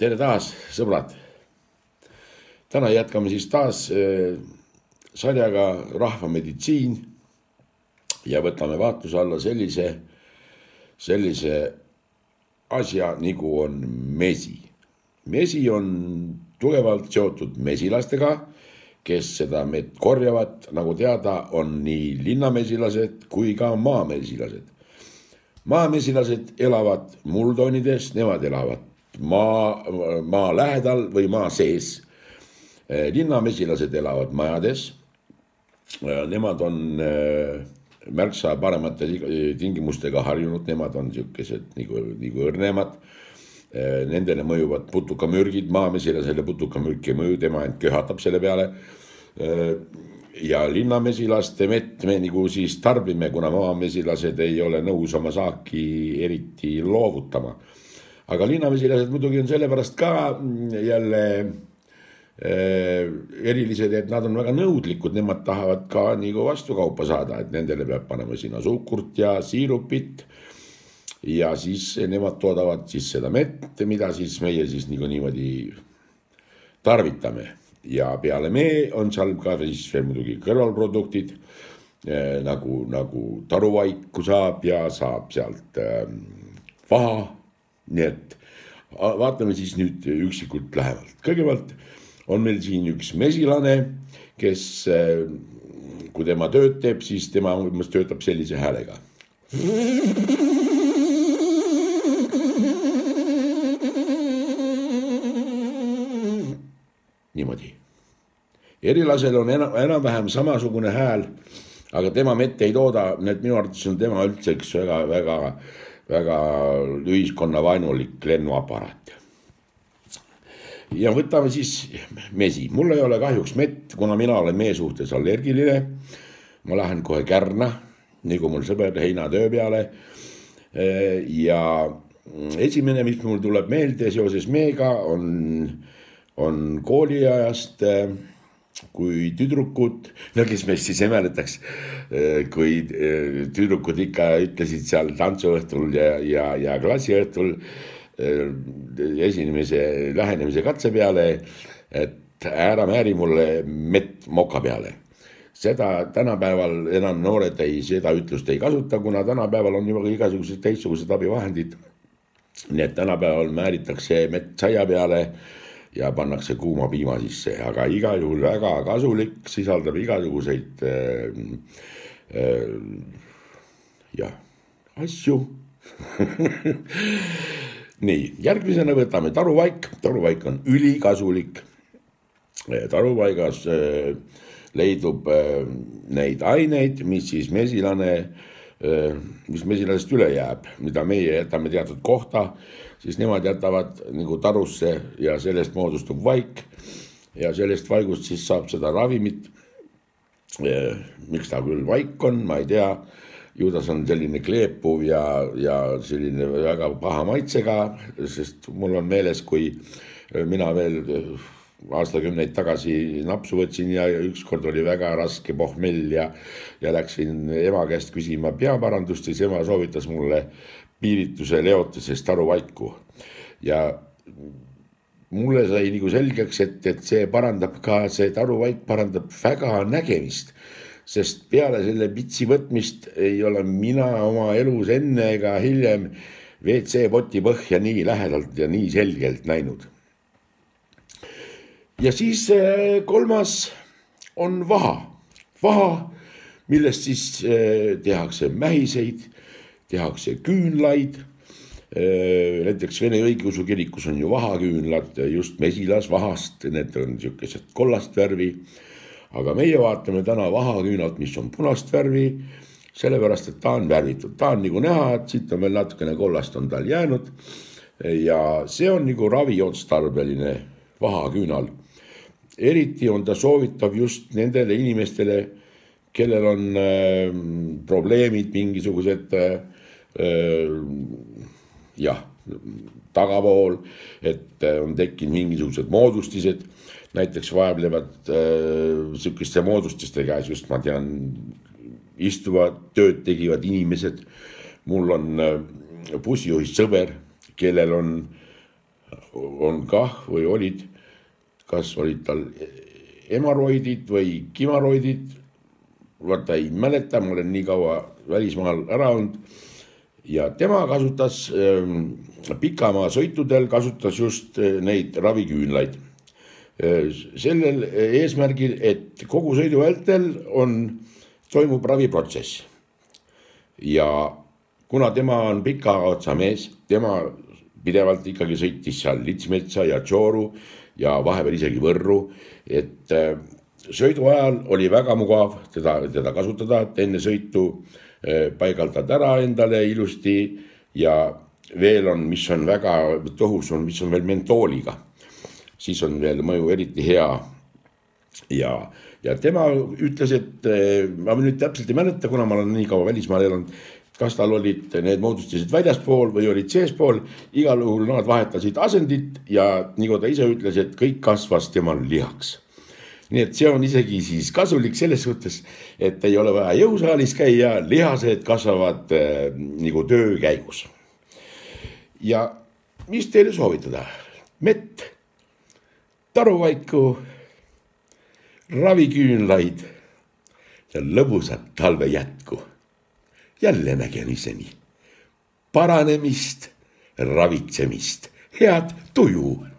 Tere taas, sõbrad. Täna jätkame siis taas sarjaga rahvameditsiin ja võtame vaatluse alla sellise asja nagu on mesi. Mesi on tugevalt seotud mesilastega, kes seda mett korjavad, nagu teada, on nii linnamesilased kui ka maamesilased. Maamesilased elavad muldonides, nemad elavad maa lähedal või maa sees. Linnamesilased elavad majades. Nemad on märksa paremate tingimustega harjunud, nemad on sellised nagu õrnemad. Nendele mõjuvad putukamürgid, maamesilasele putukamürk ei mõju, tema end köhatab selle peale. Ja linnamesilaste mett me nagu siis tarbime, kuna maamesilased ei ole nõus oma saaki eriti loovutama. Aga linnamesilased muidugi on sellepärast ka jälle erilised, et nad on väga nõudlikud, nemad tahavad ka nagu vastukaupa saada, et nendele peab panema sinna suhkurt ja siirupit ja siis nemad toodavad siis seda mett, mida siis meie siis niimoodi tarvitame. Ja peale me on seal ka siis veel muidugi kõrvalproduktid, nagu taruvaiku saab ja saab sealt vaha. Nii et vaatame siis nüüd üksikult lähemalt. Kõigepealt on meil siin üks mesilane, kes kui tema tööd teeb, siis tema töötab sellise häälega. Niimoodi. Erilasel on enam-vähem samasugune hääl, aga tema mett ei tooda, need minu arvates on tema üldse üks väga ühiskonnavainulik lennuaparaat. Ja võtame siis mesi. Mul ei ole kahjuks mett, kuna mina olen mee suhtes allergiline. Ma lähen kohe kärna, nagu mul sõber heinatöö peale. Ja esimene, mis mul tuleb meelde seoses meega, on kooliajast, kui tüdrukud, kes meist siis emeletaks, kui tüdrukud ikka ütlesid seal tantsuõhtul ja klassiõhtul lähenemise katse peale, et ära määri mulle mett moka peale. Seda tänapäeval enam noored seda ütlust ei kasuta, kuna tänapäeval on juba igasugused teistsugused abivahendid. Nii et tänapäeval määritakse mett saia peale ja pannakse kuuma piima sisse, aga igal juhul väga kasulik, sisaldab igasuguseid asju. Nii, järgmisena võtame taruvaik. Taruvaik on ülikasulik. Taruvaigas leidub neid aineid, mis siis mesilasest üle jääb, mida meie jätame teatud kohta, siis nemad jätavad nagu tarusse ja sellest moodustub vaik ja sellest vaigust siis saab seda ravimit. Miks ta küll vaik on, ma ei tea, ju ta on selline kleepuv ja selline väga paha maitsega, sest mul on meeles, kui mina veel aastakümneid tagasi napsu võtsin ja ükskord oli väga raske pohmell ja läksin ema käest küsima peaparandust, siis ema soovitas mulle piirituse leotusest taruvaiku. Ja mulle sai nagu selgeks, et see parandab ka, see taruvaik parandab väga nägemist, sest peale selle pitsi võtmist ei ole mina oma elus enne ega hiljem WC-poti põhja nii lähedalt ja nii selgelt näinud. Ja siis kolmas on vaha. Vaha, millest siis tehakse mähiseid, tehakse küünlaid. Näiteks Vene õigeusu kirikus on ju vahaküünlad, just mesilasvahast, need on sellised kollast värvi. Aga meie vaatame täna vahaküünalt, mis on punast värvi, sellepärast, et ta on värvitud. Ta on nagu näha, et siit on veel natukene kollast on tal jäänud. Ja see on nagu raviotstarbeline vahaküünal. Eriti on ta soovitav just nendele inimestele, kellel on probleemid, mingisugused tagapool, et on tekkinud mingisugused moodustised, näiteks vaevlevad sükeste moodustiste käes, just ma tean, istuvad, tööd tegivad inimesed. Mul on bussijuhist sõber, kellel on on kah või olid, kas olid tal hemaroidid või kimaroidid, vaata ei mäleta, ma olen nii kaua välismaal ära olnud ja tema kasutas pikamaa sõitudel kasutas just neid raviküünlaid. Sellel eesmärgil, et kogu sõidu vältel toimub raviprotsess ja kuna tema on pika otsa mees, tema pidevalt ikkagi sõitis seal Litsmetsa ja Tšooru ja vahepeal isegi Võrru, et sõidu ajal oli väga mugav teda kasutada, et enne sõitu paigaldad ära endale ilusti ja veel on, mis on väga tõhus, mis on veel mentooliga, siis on veel mõju eriti hea ja tema ütles, et ma nüüd täpselt ei mäleta, kuna ma olen nii kaua välismaal elanud, kas tal olid need moodustasid väljaspool või olid seespool, igal juhul nad vahetasid asendit ja nagu ta ise ütles, et kõik kasvas temal lihaks. Nii et see on isegi siis kasulik selles suhtes, et ei ole vaja jõusaalis käia, lihased kasvavad nagu töö käigus. Ja mis teile soovitada? Mett, taruvaiku, raviküünlaid ja lõbusat talve jätku. Jälle nägemiseni, paranemist, ravitsemist, head tuju.